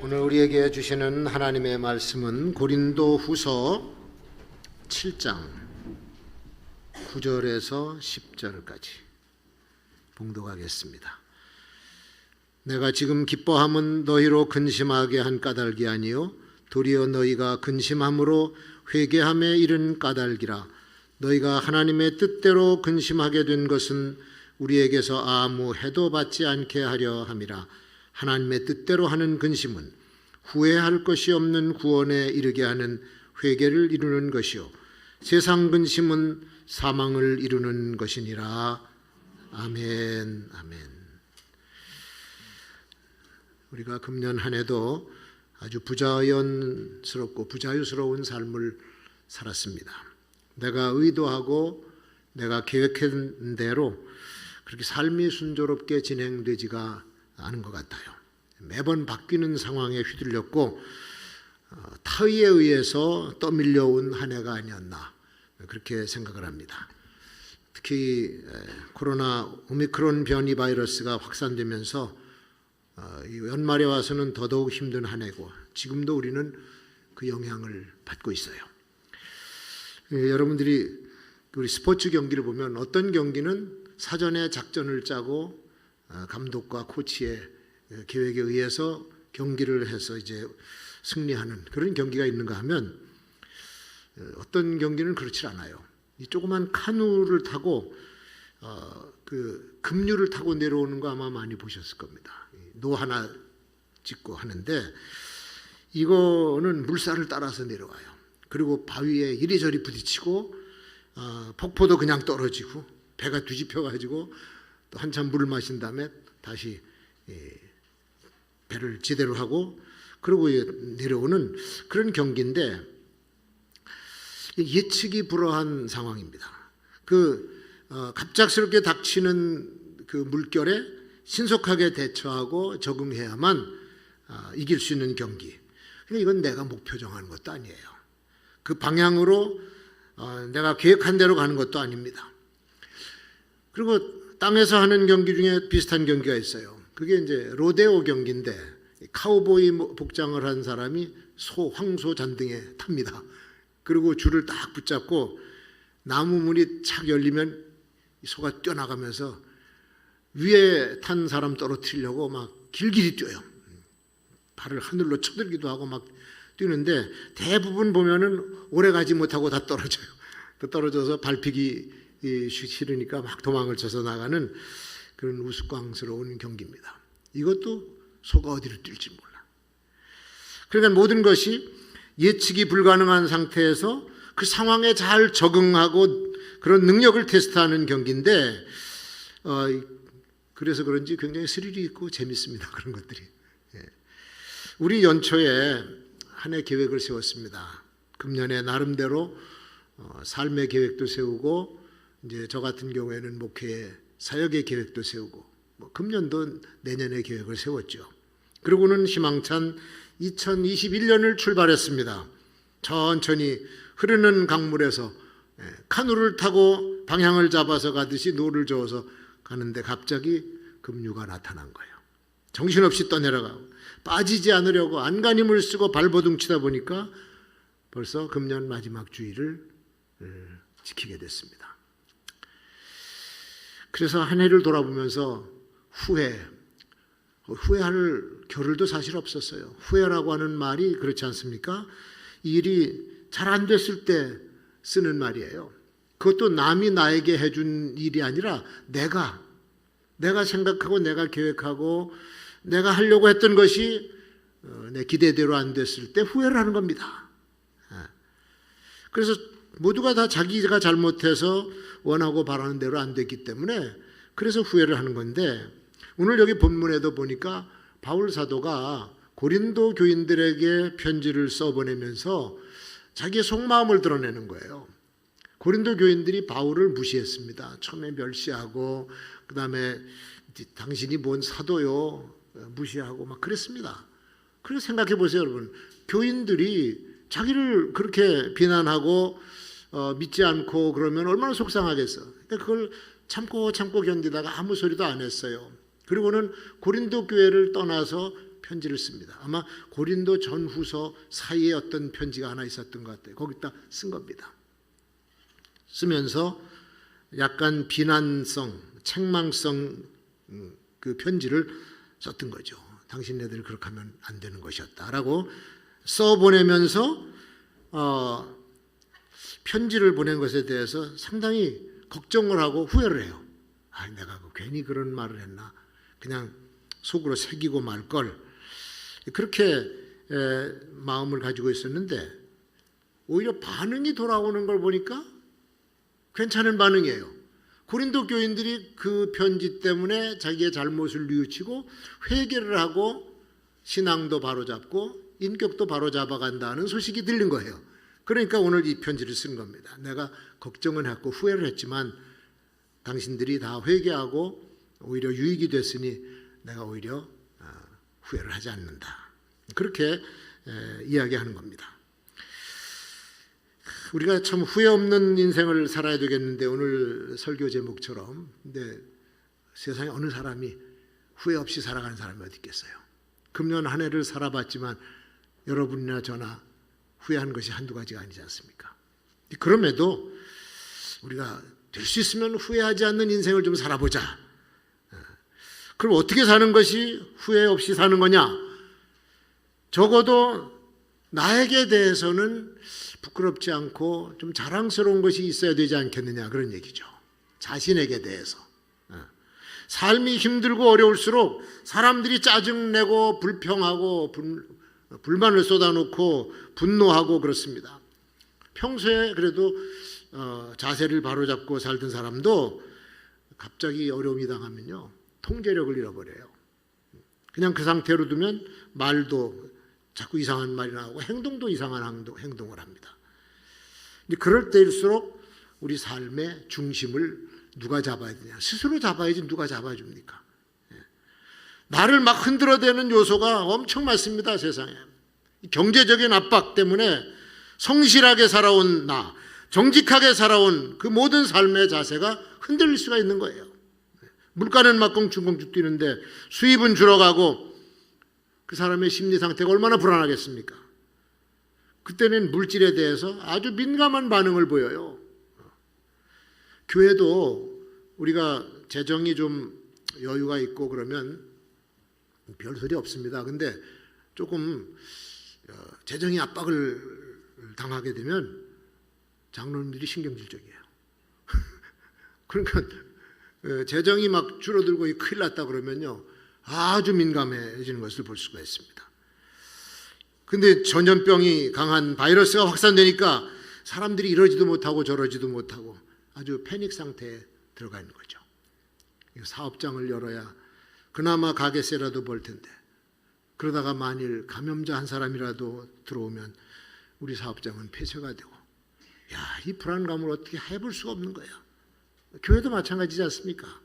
오늘 우리에게 주시는 하나님의 말씀은 고린도후서 7장 9절에서 10절까지 봉독하겠습니다. 내가 지금 기뻐함은 너희로 근심하게 한 까닭이 아니요 도리어 너희가 근심함으로 회개함에 이른 까닭이라. 너희가 하나님의 뜻대로 근심하게 된 것은 우리에게서 아무 해도 받지 않게 하려 함이라. 하나님의 뜻대로 하는 근심은 후회할 것이 없는 구원에 이르게 하는 회개를 이루는 것이요 세상 근심은 사망을 이루는 것이니라. 아멘. 아멘. 우리가 금년 한 해도 아주 부자연스럽고 부자유스러운 삶을 살았습니다. 내가 의도하고 내가 계획한 대로 그렇게 삶이 순조롭게 진행되지가 않은 것 같아요. 매번 바뀌는 상황에 휘둘렸고 타의에 의해서 떠밀려온 한 해가 아니었나 그렇게 생각을 합니다. 특히 코로나 오미크론 변이 바이러스가 확산되면서 연말에 와서는 더더욱 힘든 한 해고 지금도 우리는 그 영향을 받고 있어요. 여러분들이 우리 스포츠 경기를 보면 어떤 경기는 사전에 작전을 짜고 감독과 코치의 계획에 의해서 경기를 해서 이제 승리하는 그런 경기가 있는가 하면 어떤 경기는 그렇지 않아요. 이 조그만 카누를 타고 그 급류를 타고 내려오는 거 아마 많이 보셨을 겁니다. 노 하나 짓고 하는데 이거는 물살을 따라서 내려와요. 그리고 바위에 이리저리 부딪히고 폭포도 그냥 떨어지고 배가 뒤집혀 가지고 또 한참 물을 마신 다음에 다시 배를 제대로 하고 그러고 내려오는 그런 경기인데 예측이 불허한 상황입니다. 갑작스럽게 닥치는 그 물결에 신속하게 대처하고 적응해야만 이길 수 있는 경기. 근데 이건 내가 목표 정하는 것도 아니에요. 그 방향으로 내가 계획한 대로 가는 것도 아닙니다. 그리고 땅에서 하는 경기 중에 비슷한 경기가 있어요. 그게 이제 로데오 경기인데 카우보이 복장을 한 사람이 황소 잔등에 탑니다. 그리고 줄을 딱 붙잡고 나무 문이 착 열리면 소가 뛰어나가면서 위에 탄 사람 떨어뜨리려고 막 길길이 뛰어요. 발을 하늘로 쳐들기도 하고 막 뛰는데 대부분 보면은 오래 가지 못하고 다 떨어져요. 떨어져서 밟히기 싫으니까 막 도망을 쳐서 나가는 그런 우스꽝스러운 경기입니다. 이것도 소가 어디로 뛸지 몰라. 그러니까 모든 것이 예측이 불가능한 상태에서 그 상황에 잘 적응하고 그런 능력을 테스트하는 경기인데 그래서 그런지 굉장히 스릴이 있고 재밌습니다. 그런 것들이. 우리 연초에 한 해 계획을 세웠습니다. 금년에 나름대로 삶의 계획도 세우고 이제 저 같은 경우에는 목회 사역의 계획도 세우고 금년도 내년의 계획을 세웠죠. 그러고는 희망찬 2021년을 출발했습니다. 천천히 흐르는 강물에서 카누를 타고 방향을 잡아서 가듯이 노를 저어서 가는데 갑자기 급류가 나타난 거예요. 정신없이 떠내려가고 빠지지 않으려고 안간힘을 쓰고 발버둥치다 보니까 벌써 금년 마지막 주일을 지키게 됐습니다. 그래서 한 해를 돌아보면서 후회할 겨를도 사실 없었어요. 후회라고 하는 말이 그렇지 않습니까? 일이 잘 안 됐을 때 쓰는 말이에요. 그것도 남이 나에게 해준 일이 아니라 내가 생각하고 내가 계획하고 내가 하려고 했던 것이 내 기대대로 안 됐을 때 후회를 하는 겁니다. 그래서 모두가 다 자기가 잘못해서 원하고 바라는 대로 안 됐기 때문에 그래서 후회를 하는 건데 오늘 여기 본문에도 보니까 바울 사도가 고린도 교인들에게 편지를 써보내면서 자기의 속마음을 드러내는 거예요. 고린도 교인들이 바울을 무시했습니다. 처음에 멸시하고 그 다음에 당신이 뭔 사도요 무시하고 막 그랬습니다. 그래서 생각해 보세요, 여러분. 교인들이 자기를 그렇게 비난하고 믿지 않고 그러면 얼마나 속상하겠어. 그러니까 그걸 참고 견디다가 아무 소리도 안 했어요. 그리고는 고린도 교회를 떠나서 편지를 씁니다. 아마 고린도 전후서 사이에 어떤 편지가 하나 있었던 것 같아요. 거기다 쓴 겁니다. 쓰면서 약간 비난성, 책망성 그 편지를 썼던 거죠. 당신네들 그렇게 하면 안 되는 것이었다라고 써보내면서 편지를 보낸 것에 대해서 상당히 걱정을 하고 후회를 해요. 내가 괜히 그런 말을 했나, 그냥 속으로 새기고 말걸, 그렇게 마음을 가지고 있었는데 오히려 반응이 돌아오는 걸 보니까 괜찮은 반응이에요. 고린도 교인들이 그 편지 때문에 자기의 잘못을 뉘우치고 회개를 하고 신앙도 바로잡고 인격도 바로잡아간다는 소식이 들린 거예요. 그러니까 오늘 이 편지를 쓴 겁니다. 내가 걱정은 했고 후회를 했지만 당신들이 다 회개하고 오히려 유익이 됐으니 내가 오히려 후회를 하지 않는다. 그렇게 이야기하는 겁니다. 우리가 참 후회 없는 인생을 살아야 되겠는데 오늘 설교 제목처럼, 근데 세상에 어느 사람이 후회 없이 살아가는 사람이 어디 있겠어요? 금년 한 해를 살아봤지만 여러분이나 저나 후회한 것이 한두 가지가 아니지 않습니까? 그럼에도 우리가 될 수 있으면 후회하지 않는 인생을 좀 살아보자. 그럼 어떻게 사는 것이 후회 없이 사는 거냐? 적어도 나에게 대해서는 부끄럽지 않고 좀 자랑스러운 것이 있어야 되지 않겠느냐, 그런 얘기죠. 자신에게 대해서. 삶이 힘들고 어려울수록 사람들이 짜증내고 불평하고 불만을 쏟아놓고 분노하고 그렇습니다. 평소에 그래도 자세를 바로잡고 살던 사람도 갑자기 어려움이 당하면요, 통제력을 잃어버려요. 그냥 그 상태로 두면 말도 자꾸 이상한 말이 나오고 행동도 이상한 행동을 합니다. 그럴 때일수록 우리 삶의 중심을 누가 잡아야 되냐? 스스로 잡아야지 누가 잡아줍니까? 나를 막 흔들어대는 요소가 엄청 많습니다, 세상에. 경제적인 압박 때문에 성실하게 살아온 나, 정직하게 살아온 그 모든 삶의 자세가 흔들릴 수가 있는 거예요. 물가는 막 껑충껑충 뛰는데 수입은 줄어가고 그 사람의 심리 상태가 얼마나 불안하겠습니까? 그때는 물질에 대해서 아주 민감한 반응을 보여요. 교회도 우리가 재정이 좀 여유가 있고 그러면 별소리 없습니다. 근데 조금 재정이 압박을 당하게 되면 장로님들이 신경질적이에요. 그러니까 재정이 막 줄어들고 큰일 났다 그러면요, 아주 민감해지는 것을 볼 수가 있습니다. 근데 전염병이 강한 바이러스가 확산되니까 사람들이 이러지도 못하고 저러지도 못하고 아주 패닉 상태에 들어가 있는 거죠. 사업장을 열어야 그나마 가게세라도 벌 텐데, 그러다가 만일 감염자 한 사람이라도 들어오면 우리 사업장은 폐쇄가 되고, 이 불안감을 어떻게 해볼 수가 없는 거예요. 교회도 마찬가지지 않습니까?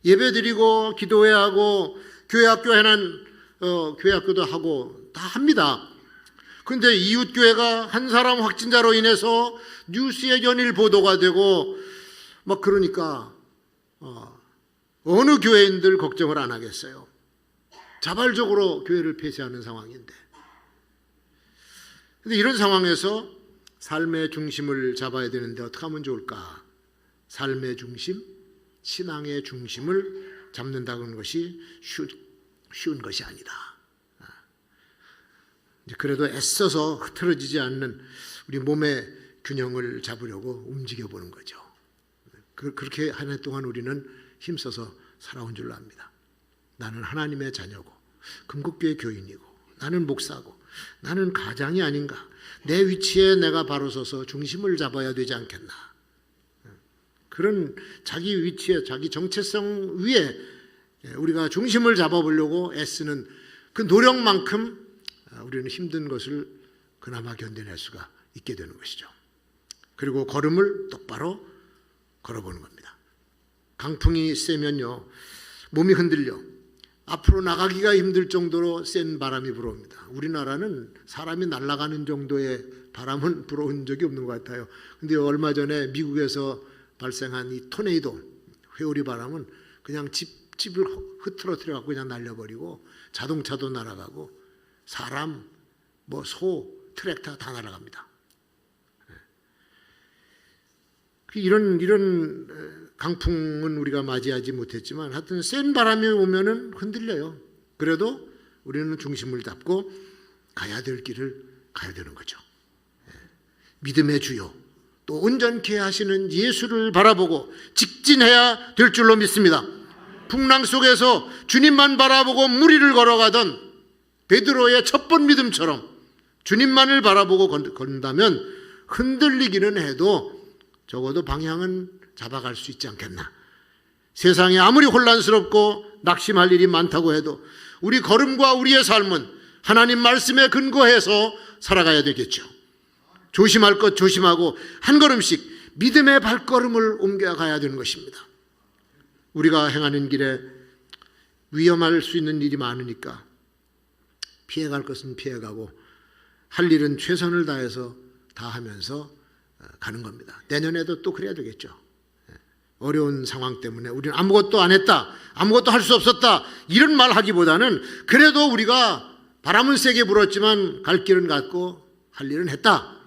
예배 드리고 기도해야 하고 교회 학교 해난 교회 학교도 하고 다 합니다. 그런데 이웃교회가 한 사람 확진자로 인해서 뉴스에 연일 보도가 되고 막 그러니까 어느 교회인들 걱정을 안 하겠어요. 자발적으로 교회를 폐쇄하는 상황인데. 근데 이런 상황에서 삶의 중심을 잡아야 되는데 어떻게 하면 좋을까? 삶의 중심, 신앙의 중심을 잡는다는 것이 쉬운 것이 아니다. 그래도 애써서 흐트러지지 않는 우리 몸의 균형을 잡으려고 움직여보는 거죠. 그렇게 한 해 동안 우리는 힘써서 살아온 줄로 압니다. 나는 하나님의 자녀고 금국교회 교인이고 나는 목사고 나는 가장이 아닌가, 내 위치에 내가 바로 서서 중심을 잡아야 되지 않겠나, 그런 자기 위치에 자기 정체성 위에 우리가 중심을 잡아보려고 애쓰는 그 노력만큼 우리는 힘든 것을 그나마 견뎌낼 수가 있게 되는 것이죠. 그리고 걸음을 똑바로 걸어보는 겁니다. 강풍이 세면요, 몸이 흔들려 앞으로 나가기가 힘들 정도로 센 바람이 불어옵니다. 우리나라는 사람이 날아가는 정도의 바람은 불어온 적이 없는 것 같아요. 근데 얼마 전에 미국에서 발생한 이 토네이도, 회오리 바람은 그냥 집 집을 흐트러뜨려 갖고 그냥 날려버리고 자동차도 날아가고 사람, 뭐 소, 트랙터 다 날아갑니다. 이런 강풍은 우리가 맞이하지 못했지만 하여튼 센 바람이 오면은 흔들려요. 그래도 우리는 중심을 잡고 가야 될 길을 가야 되는 거죠. 믿음의 주요 또 온전케 하시는 예수를 바라보고 직진해야 될 줄로 믿습니다. 풍랑 속에서 주님만 바라보고 무리를 걸어가던 베드로의 첫 번 믿음처럼 주님만을 바라보고 건다면 흔들리기는 해도 적어도 방향은 잡아갈 수 있지 않겠나. 세상에 아무리 혼란스럽고 낙심할 일이 많다고 해도 우리 걸음과 우리의 삶은 하나님 말씀에 근거해서 살아가야 되겠죠. 조심할 것 조심하고 한 걸음씩 믿음의 발걸음을 옮겨가야 되는 것입니다. 우리가 행하는 길에 위험할 수 있는 일이 많으니까 피해갈 것은 피해가고 할 일은 최선을 다해서 다 하면서 가는 겁니다. 내년에도 또 그래야 되겠죠. 어려운 상황 때문에 우리는 아무것도 안 했다, 아무것도 할 수 없었다 이런 말 하기보다는 그래도 우리가 바람은 세게 불었지만 갈 길은 갔고 할 일은 했다,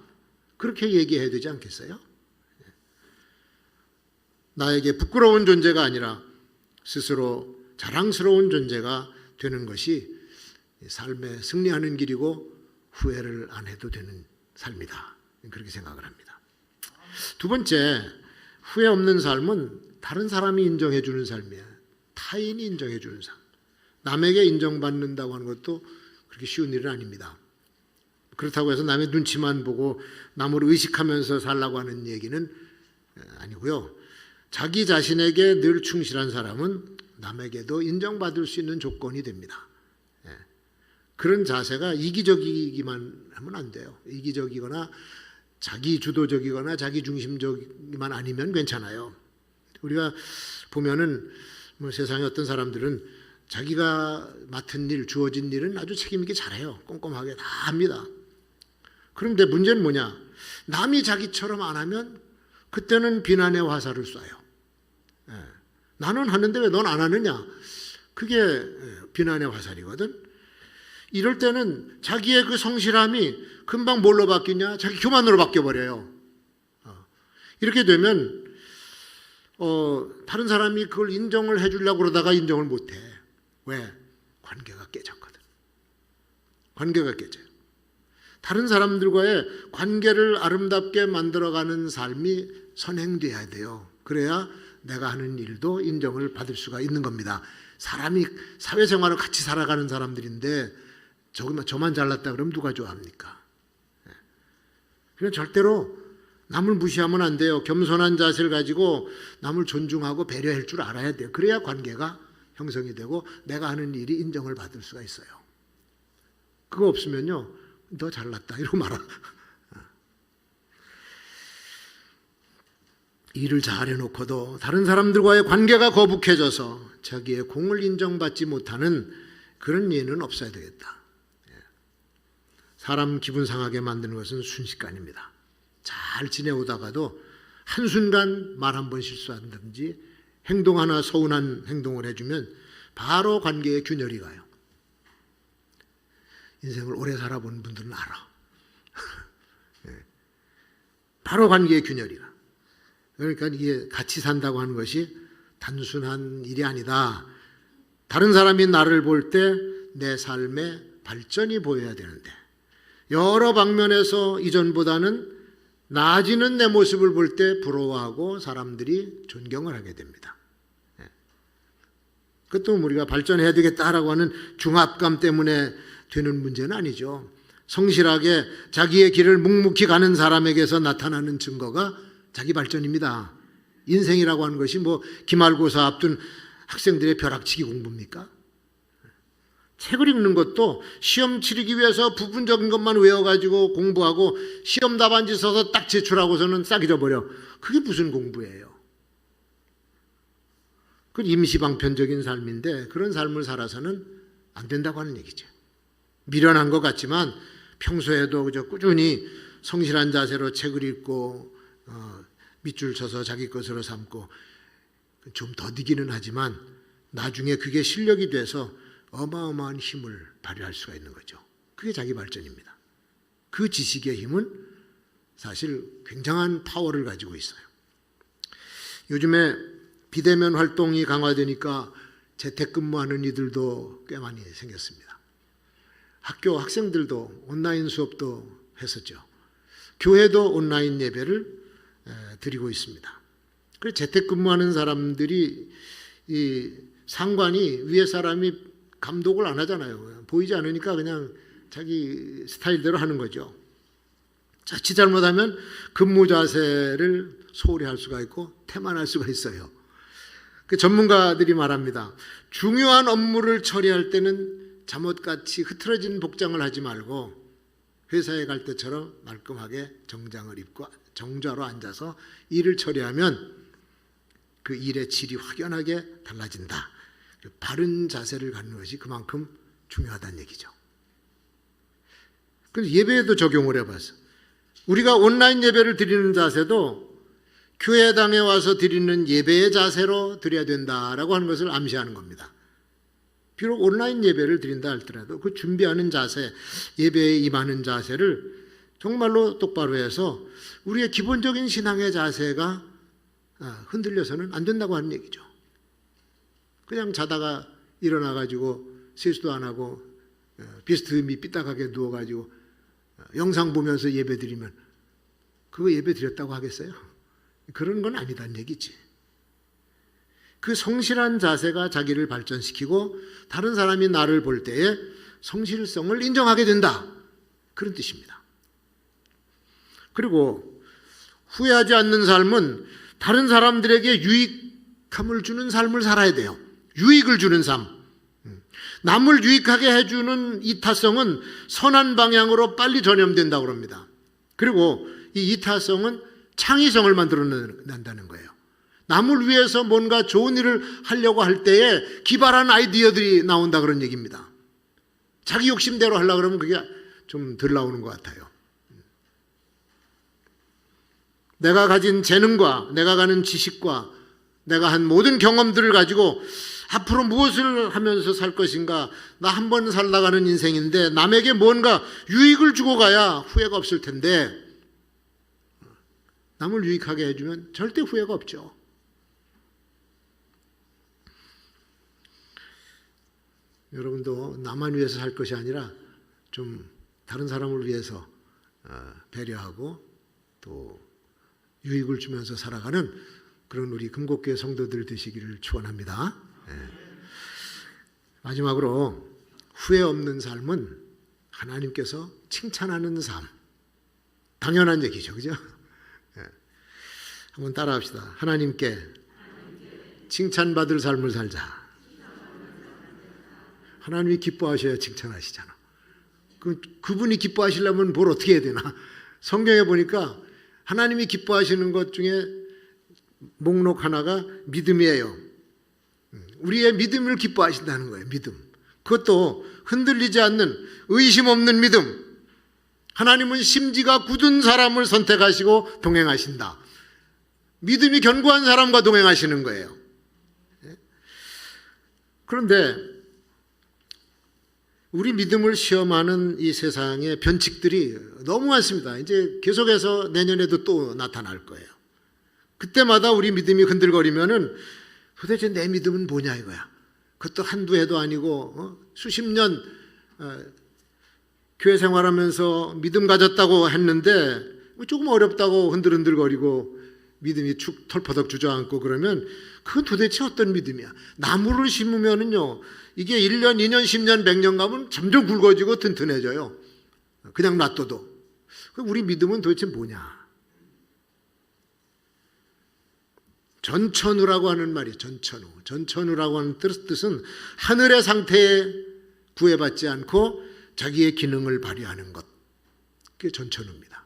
그렇게 얘기해야 되지 않겠어요? 나에게 부끄러운 존재가 아니라 스스로 자랑스러운 존재가 되는 것이 삶에 승리하는 길이고 후회를 안 해도 되는 삶이다, 그렇게 생각을 합니다. 두 번째, 후회 없는 삶은 다른 사람이 인정해 주는 삶이에요. 타인이 인정해 주는 삶. 남에게 인정받는다고 하는 것도 그렇게 쉬운 일은 아닙니다. 그렇다고 해서 남의 눈치만 보고 남을 의식하면서 살라고 하는 얘기는 아니고요. 자기 자신에게 늘 충실한 사람은 남에게도 인정받을 수 있는 조건이 됩니다. 그런 자세가 이기적이기만 하면 안 돼요. 이기적이거나 자기 주도적이거나 자기 중심적이만 아니면 괜찮아요. 우리가 보면은 뭐 세상에 어떤 사람들은 자기가 맡은 일, 주어진 일은 아주 책임 있게 잘해요. 꼼꼼하게 다 합니다. 그런데 문제는 뭐냐? 남이 자기처럼 안 하면 그때는 비난의 화살을 쏴요. 나는 하는데 왜 넌 안 하느냐? 그게 비난의 화살이거든. 이럴 때는 자기의 그 성실함이 금방 뭘로 바뀌냐? 자기 교만으로 바뀌어버려요. 이렇게 되면 다른 사람이 그걸 인정을 해주려고 그러다가 인정을 못해. 왜? 관계가 깨졌거든. 관계가 깨져요. 다른 사람들과의 관계를 아름답게 만들어가는 삶이 선행돼야 돼요. 그래야 내가 하는 일도 인정을 받을 수가 있는 겁니다. 사람이 사회생활을 같이 살아가는 사람들인데 저만 잘났다 그러면 누가 좋아합니까? 그냥 절대로 남을 무시하면 안 돼요. 겸손한 자세를 가지고 남을 존중하고 배려할 줄 알아야 돼요. 그래야 관계가 형성이 되고 내가 하는 일이 인정을 받을 수가 있어요. 그거 없으면요, 너 잘났다 이러고 말아. 일을 잘 해놓고도 다른 사람들과의 관계가 거북해져서 자기의 공을 인정받지 못하는 그런 예는 없어야 되겠다. 사람 기분 상하게 만드는 것은 순식간입니다. 잘 지내오다가도 한순간 말 한 번 실수한다든지 행동 하나 서운한 행동을 해주면 바로 관계에 균열이 가요. 인생을 오래 살아본 분들은 알아. 바로 관계에 균열이 가. 그러니까 이게 같이 산다고 하는 것이 단순한 일이 아니다. 다른 사람이 나를 볼 때 내 삶의 발전이 보여야 되는데 여러 방면에서 이전보다는 나아지는 내 모습을 볼 때 부러워하고 사람들이 존경을 하게 됩니다. 그것도 우리가 발전해야 되겠다라고 하는 중압감 때문에 되는 문제는 아니죠. 성실하게 자기의 길을 묵묵히 가는 사람에게서 나타나는 증거가 자기 발전입니다. 인생이라고 하는 것이 뭐 기말고사 앞둔 학생들의 벼락치기 공부입니까? 책을 읽는 것도 시험 치르기 위해서 부분적인 것만 외워가지고 공부하고 시험 답안지 써서 딱 제출하고서는 싹 잊어버려. 그게 무슨 공부예요? 그건 임시방편적인 삶인데 그런 삶을 살아서는 안 된다고 하는 얘기죠. 미련한 것 같지만 평소에도 그저 꾸준히 성실한 자세로 책을 읽고 밑줄 쳐서 자기 것으로 삼고 좀 더디기는 하지만 나중에 그게 실력이 돼서 어마어마한 힘을 발휘할 수가 있는 거죠. 그게 자기 발전입니다. 그 지식의 힘은 사실 굉장한 파워를 가지고 있어요. 요즘에 비대면 활동이 강화되니까 재택근무하는 이들도 꽤 많이 생겼습니다. 학교 학생들도 온라인 수업도 했었죠. 교회도 온라인 예배를 드리고 있습니다. 그래서 재택근무하는 사람들이 이 상관이 위에 사람이 감독을 안 하잖아요. 보이지 않으니까 그냥 자기 스타일대로 하는 거죠. 자칫 잘못하면 근무 자세를 소홀히 할 수가 있고 태만할 수가 있어요. 그 전문가들이 말합니다. 중요한 업무를 처리할 때는 잠옷같이 흐트러진 복장을 하지 말고 회사에 갈 때처럼 말끔하게 정장을 입고 정좌로 앉아서 일을 처리하면 그 일의 질이 확연하게 달라진다. 바른 자세를 갖는 것이 그만큼 중요하다는 얘기죠. 그래서 예배에도 적용을 해봤어. 우리가 온라인 예배를 드리는 자세도 교회당에 와서 드리는 예배의 자세로 드려야 된다라고 하는 것을 암시하는 겁니다. 비록 온라인 예배를 드린다 할지라도 그 준비하는 자세, 예배에 임하는 자세를 정말로 똑바로 해서 우리의 기본적인 신앙의 자세가 흔들려서는 안 된다고 하는 얘기죠. 그냥 자다가 일어나가지고 세수도 안 하고 비스듬히 삐딱하게 누워가지고 영상 보면서 예배 드리면 그거 예배 드렸다고 하겠어요? 그런 건 아니다는 얘기지. 그 성실한 자세가 자기를 발전시키고 다른 사람이 나를 볼 때에 성실성을 인정하게 된다. 그런 뜻입니다. 그리고 후회하지 않는 삶은 다른 사람들에게 유익함을 주는 삶을 살아야 돼요. 유익을 주는 삶. 남을 유익하게 해주는 이타성은 선한 방향으로 빨리 전염된다고 합니다. 그리고 이 이타성은 창의성을 만들어낸다는 거예요. 남을 위해서 뭔가 좋은 일을 하려고 할 때에 기발한 아이디어들이 나온다 그런 얘기입니다. 자기 욕심대로 하려고 그러면 그게 좀 덜 나오는 것 같아요. 내가 가진 재능과 내가 가는 지식과 내가 한 모든 경험들을 가지고 앞으로 무엇을 하면서 살 것인가, 나 한 번 살다가는 인생인데 남에게 뭔가 유익을 주고 가야 후회가 없을 텐데 남을 유익하게 해주면 절대 후회가 없죠. 여러분도 나만 위해서 살 것이 아니라 좀 다른 사람을 위해서 배려하고 또 유익을 주면서 살아가는 그런 우리 금곡교회 성도들 되시기를 축원합니다. 마지막으로 후회 없는 삶은 하나님께서 칭찬하는 삶. 당연한 얘기죠, 그죠? 한번 따라합시다. 하나님께 칭찬받을 삶을 살자. 하나님이 기뻐하셔야 칭찬하시잖아. 그분이 기뻐하시려면 뭘 어떻게 해야 되나? 성경에 보니까 하나님이 기뻐하시는 것 중에 목록 하나가 믿음이에요. 우리의 믿음을 기뻐하신다는 거예요. 믿음. 그것도 흔들리지 않는 의심 없는 믿음. 하나님은 심지가 굳은 사람을 선택하시고 동행하신다. 믿음이 견고한 사람과 동행하시는 거예요. 그런데 우리 믿음을 시험하는 이 세상의 변칙들이 너무 많습니다. 이제 계속해서 내년에도 또 나타날 거예요. 그때마다 우리 믿음이 흔들거리면은 도대체 내 믿음은 뭐냐 이거야. 그것도 한두 해도 아니고 수십 년 교회 생활하면서 믿음 가졌다고 했는데 조금 어렵다고 흔들흔들거리고 믿음이 축 털퍼덕 주저앉고 그러면 그건 도대체 어떤 믿음이야. 나무를 심으면은요 이게 1년, 2년, 10년, 100년 가면 점점 굵어지고 튼튼해져요. 그냥 놔둬도. 우리 믿음은 도대체 뭐냐. 전천후라고 하는 말이 전천후. 전천후라고 하는 뜻은 하늘의 상태에 구애받지 않고 자기의 기능을 발휘하는 것. 그게 전천후입니다.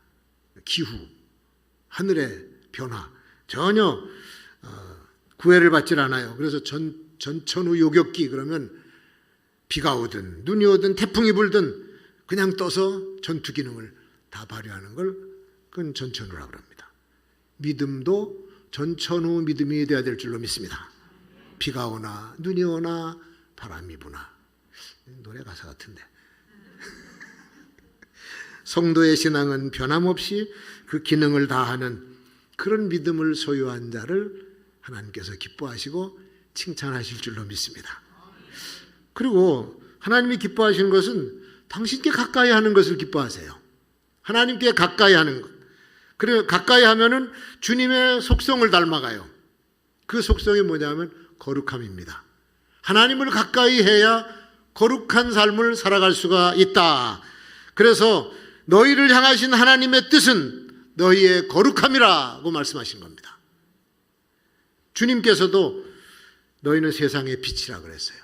기후, 하늘의 변화. 전혀 구애를 받지 않아요. 그래서 전천후 요격기 그러면 비가 오든 눈이 오든 태풍이 불든 그냥 떠서 전투 기능을 다 발휘하는 걸 그건 전천후라고 합니다. 믿음도 전천후 믿음이 되어야 될 줄로 믿습니다. 비가 오나 눈이 오나 바람이 부나. 노래 가사 같은데. 성도의 신앙은 변함없이 그 기능을 다하는 그런 믿음을 소유한 자를 하나님께서 기뻐하시고 칭찬하실 줄로 믿습니다. 그리고 하나님이 기뻐하시는 것은 당신께 가까이 하는 것을 기뻐하세요. 하나님께 가까이 하는 것. 그리고 가까이 하면은 주님의 속성을 닮아가요. 그 속성이 뭐냐면 거룩함입니다. 하나님을 가까이 해야 거룩한 삶을 살아갈 수가 있다. 그래서 너희를 향하신 하나님의 뜻은 너희의 거룩함이라고 말씀하신 겁니다. 주님께서도 너희는 세상의 빛이라 그랬어요.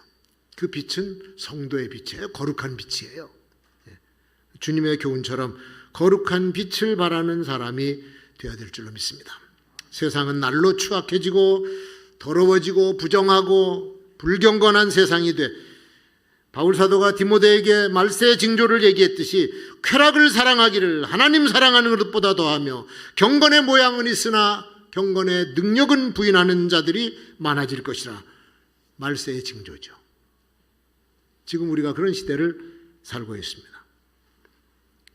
그 빛은 성도의 빛이에요. 거룩한 빛이에요. 주님의 교훈처럼 거룩한 빛을 바라는 사람이 되어야 될 줄로 믿습니다. 세상은 날로 추악해지고 더러워지고 부정하고 불경건한 세상이 돼 바울 사도가 디모데에게 말세의 징조를 얘기했듯이 쾌락을 사랑하기를 하나님 사랑하는 것보다 더하며 경건의 모양은 있으나 경건의 능력은 부인하는 자들이 많아질 것이라. 말세의 징조죠. 지금 우리가 그런 시대를 살고 있습니다.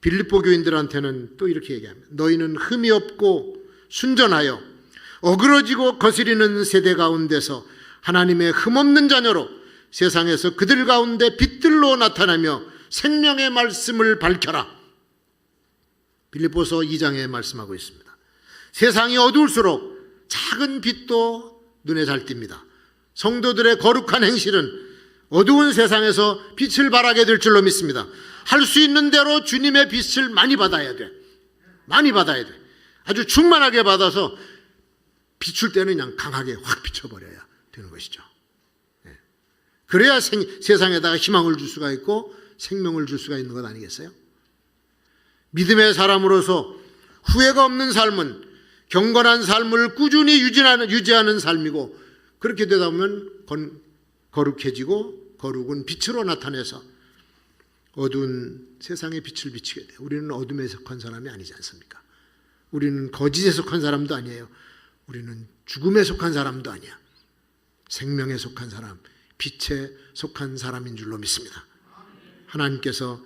빌립보 교인들한테는 또 이렇게 얘기합니다. 너희는 흠이 없고 순전하여 어그러지고 거스리는 세대 가운데서 하나님의 흠없는 자녀로 세상에서 그들 가운데 빛들로 나타나며 생명의 말씀을 밝혀라. 빌립보서 2장에 말씀하고 있습니다. 세상이 어두울수록 작은 빛도 눈에 잘 띕니다. 성도들의 거룩한 행실은 어두운 세상에서 빛을 발하게 될 줄로 믿습니다. 할 수 있는 대로 주님의 빛을 많이 받아야 돼. 많이 받아야 돼. 아주 충만하게 받아서 비출 때는 그냥 강하게 확 비춰버려야 되는 것이죠. 그래야 세상에다가 희망을 줄 수가 있고 생명을 줄 수가 있는 것 아니겠어요? 믿음의 사람으로서 후회가 없는 삶은 경건한 삶을 꾸준히 유지하는 삶이고, 그렇게 되다 보면 거룩해지고 거룩은 빛으로 나타내서 어두운 세상에 빛을 비치게 돼요. 우리는 어둠에 속한 사람이 아니지 않습니까? 우리는 거짓에 속한 사람도 아니에요. 우리는 죽음에 속한 사람도 아니야. 생명에 속한 사람, 빛에 속한 사람인 줄로 믿습니다. 하나님께서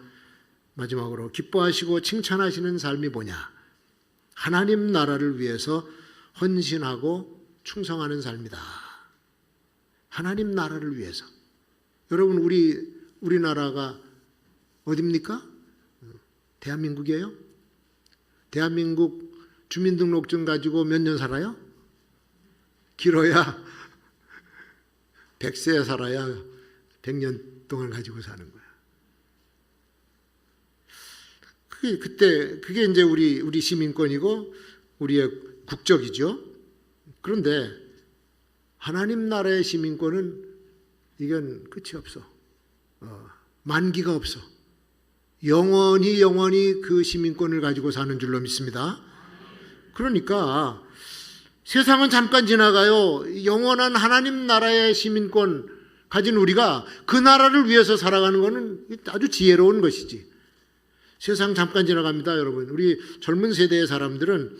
마지막으로 기뻐하시고 칭찬하시는 삶이 뭐냐? 하나님 나라를 위해서 헌신하고 충성하는 삶이다. 하나님 나라를 위해서. 여러분, 우리나라가 어디입니까? 대한민국이에요? 대한민국 주민등록증 가지고 몇 년 살아요? 길어야 100세 살아야 100년 동안 가지고 사는 거야. 그게 이제 우리 시민권이고 우리의 국적이죠. 그런데 하나님 나라의 시민권은 이건 끝이 없어. 만기가 없어. 영원히 그 시민권을 가지고 사는 줄로 믿습니다. 그러니까 세상은 잠깐 지나가요. 영원한 하나님 나라의 시민권 가진 우리가 그 나라를 위해서 살아가는 것은 아주 지혜로운 것이지. 세상 잠깐 지나갑니다, 여러분. 우리 젊은 세대의 사람들은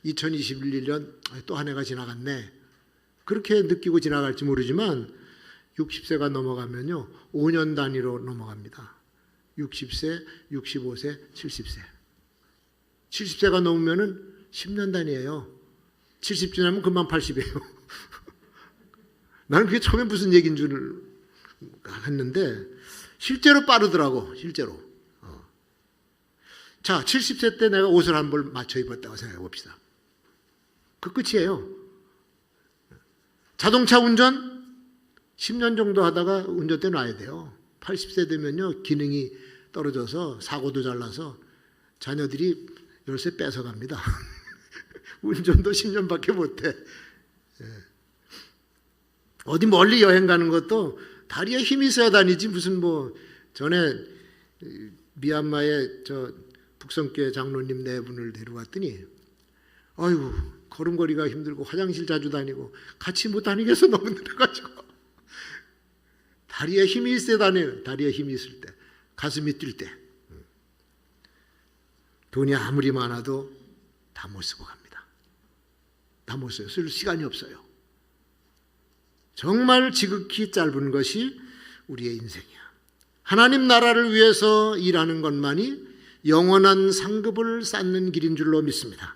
2021년 또 한 해가 지나갔네, 그렇게 느끼고 지나갈지 모르지만 60세가 넘어가면요 5년 단위로 넘어갑니다. 60세, 65세, 70세. 70세가 넘으면은 10년 단위예요. 70 지나면 금방 80이에요. 나는 그게 처음에 무슨 얘기인 줄 했는데 실제로 빠르더라고, 실제로. 자, 70세 때 내가 옷을 한 벌 맞춰 입었다고 생각해 봅시다. 그 끝이에요. 자동차 운전 10년 정도 하다가 운전대 놔야 돼요. 80세 되면요 기능이 떨어져서 사고도 잘 나서 자녀들이 열쇠 뺏어갑니다. 운전도 10년밖에 못해. 어디 멀리 여행 가는 것도 다리에 힘이 있어야 다니지, 무슨 전에 미얀마에 북성교회 장로님 네 분을 데려왔더니 아이고 걸음걸이가 힘들고 화장실 자주 다니고 같이 못 다니겠어, 너무 늘어가지고. 다리에 힘이 있어야 다녀요. 다리에 힘이 있을 때, 가슴이 뛸 때. 돈이 아무리 많아도 다 못 쓰고 갑니다. 다 못 써요. 쓸 시간이 없어요. 정말 지극히 짧은 것이 우리의 인생이야. 하나님 나라를 위해서 일하는 것만이 영원한 상급을 쌓는 길인 줄로 믿습니다.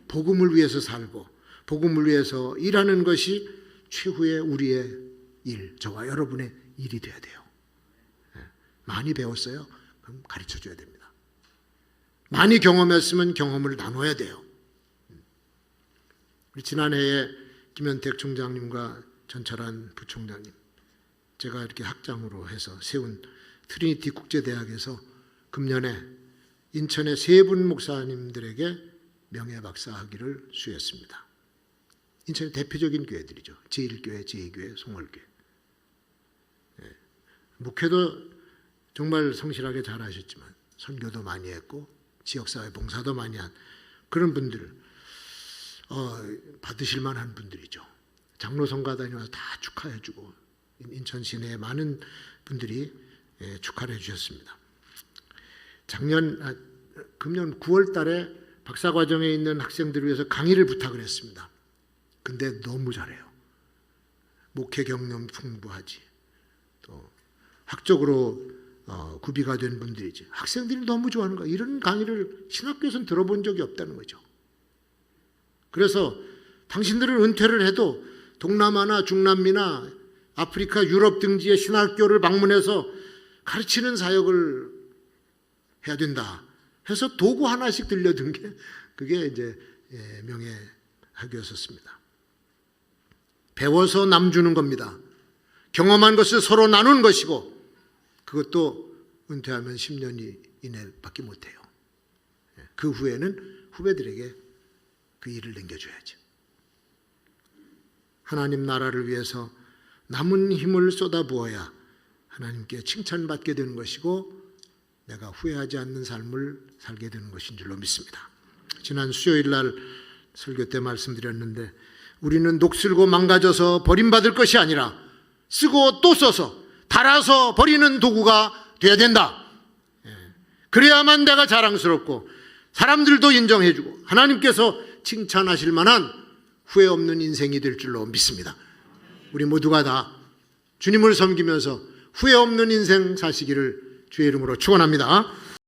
복음을 위해서 살고 복음을 위해서 일하는 것이 최후의 우리의 일, 저와 여러분의 일이 되어야 돼요. 많이 배웠어요? 그럼 가르쳐줘야 됩니다. 많이 경험했으면 경험을 나눠야 돼요. 우리 지난해에 김현택 총장님과 전철한 부총장님, 제가 이렇게 학장으로 해서 세운 트리니티 국제대학에서 금년에 인천의 세 분 목사님들에게 명예박사학위를 수여했습니다. 인천의 대표적인 교회들이죠. 제1교회, 제2교회, 송월교회. 목회도 정말 성실하게 잘하셨지만 선교도 많이 했고 지역사회 봉사도 많이 한 그런 분들, 받으실 만한 분들이죠. 장로성가 다녀와서 다 축하해주고 인천 시내에 많은 분들이 축하를 해주셨습니다. 금년 9월 달에 박사과정에 있는 학생들을 위해서 강의를 부탁을 했습니다. 근데 너무 잘해요. 목회 경험 풍부하지. 또 학적으로 구비가 된 분들이지. 학생들이 너무 좋아하는 거야. 이런 강의를 신학교에서는 들어본 적이 없다는 거죠. 그래서 당신들은 은퇴를 해도 동남아나 중남미나 아프리카, 유럽 등지의 신학교를 방문해서 가르치는 사역을 해야 된다 해서 도구 하나씩 들려준 게 그게 이제 명예학위였었습니다. 배워서 남 주는 겁니다. 경험한 것을 서로 나누는 것이고 그것도 은퇴하면 10년 이내밖에 못해요. 그 후에는 후배들에게 그 일을 넘겨줘야죠. 하나님 나라를 위해서 남은 힘을 쏟아부어야 하나님께 칭찬받게 되는 것이고 내가 후회하지 않는 삶을 살게 되는 것인 줄로 믿습니다. 지난 수요일 날 설교 때 말씀드렸는데 우리는 녹슬고 망가져서 버림받을 것이 아니라 쓰고 또 써서 달아서 버리는 도구가 돼야 된다. 그래야만 내가 자랑스럽고 사람들도 인정해주고 하나님께서 칭찬하실 만한 후회 없는 인생이 될 줄로 믿습니다. 우리 모두가 다 주님을 섬기면서 후회 없는 인생 사시기를 주의 이름으로 축원합니다.